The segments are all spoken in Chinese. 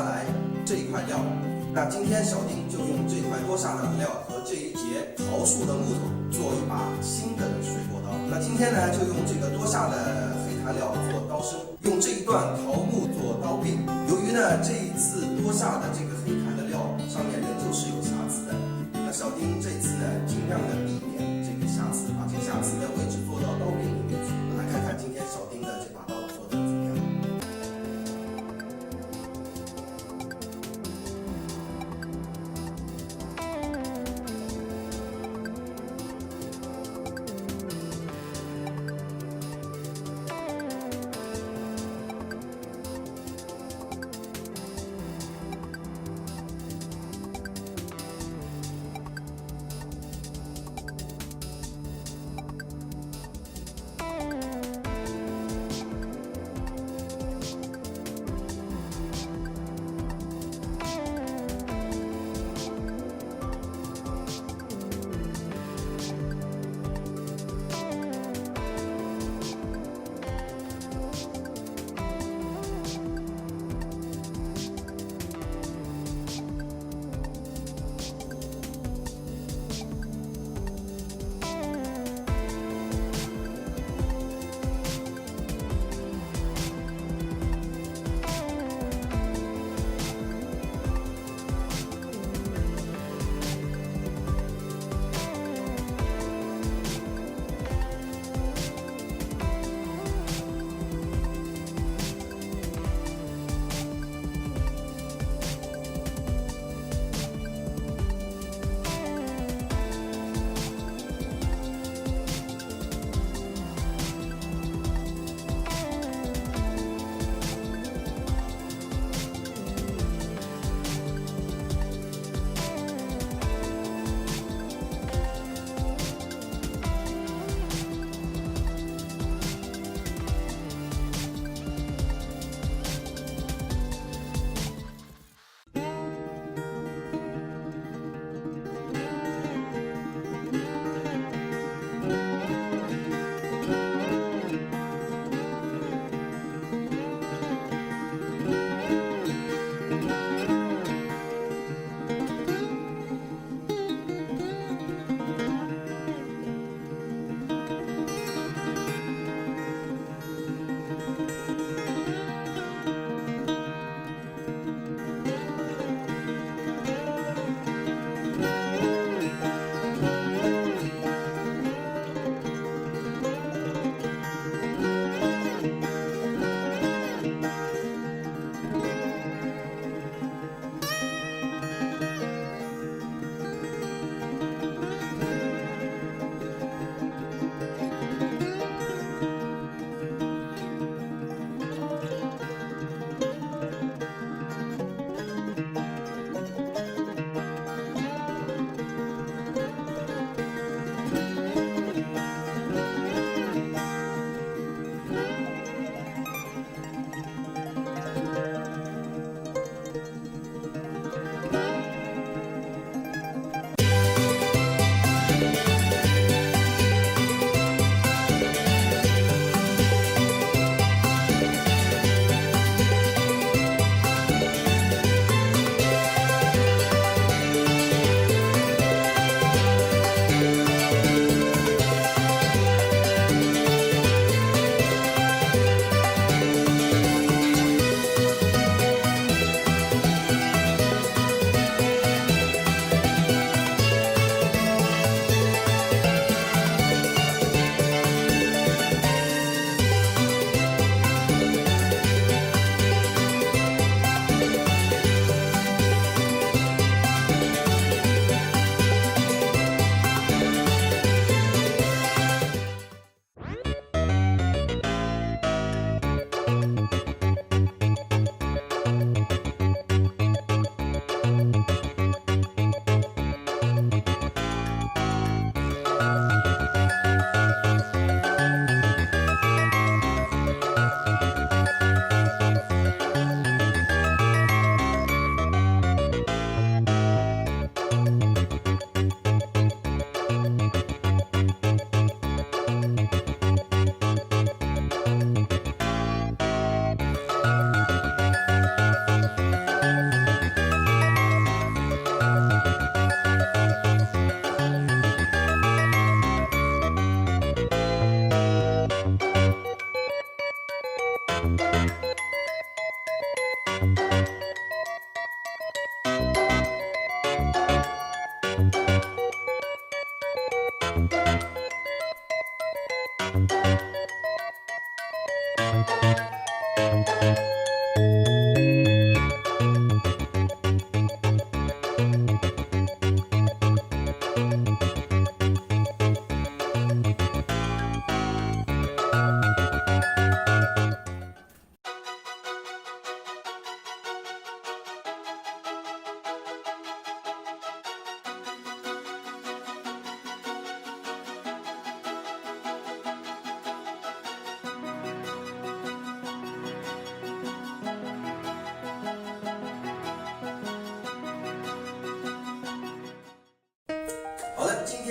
来这一块料。那今天小丁就用这块多下来的料和这一节桃树的木头做一把新的水果刀。那今天呢，就用这个多下的黑檀料做刀身，用这一段桃木做刀柄。由于呢这一次多下的这个黑檀的料上面仍旧是有瑕疵的，那小丁这次呢尽量的避免这个瑕疵，把这个瑕疵的位置做到刀柄里面去。来看看今天小丁的这把刀做的怎么样。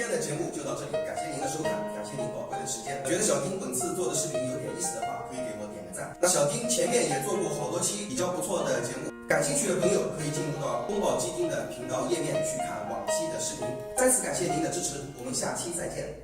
天的节目就到这里，感谢您的收看，感谢您宝贵的时间。觉得小丁本次做的视频有点意思的话，可以给我点个赞。那小丁前面也做过好多期比较不错的节目，感兴趣的朋友可以进入到宫保鸡丁的频道页面去看往期的视频。再次感谢您的支持，我们下期再见。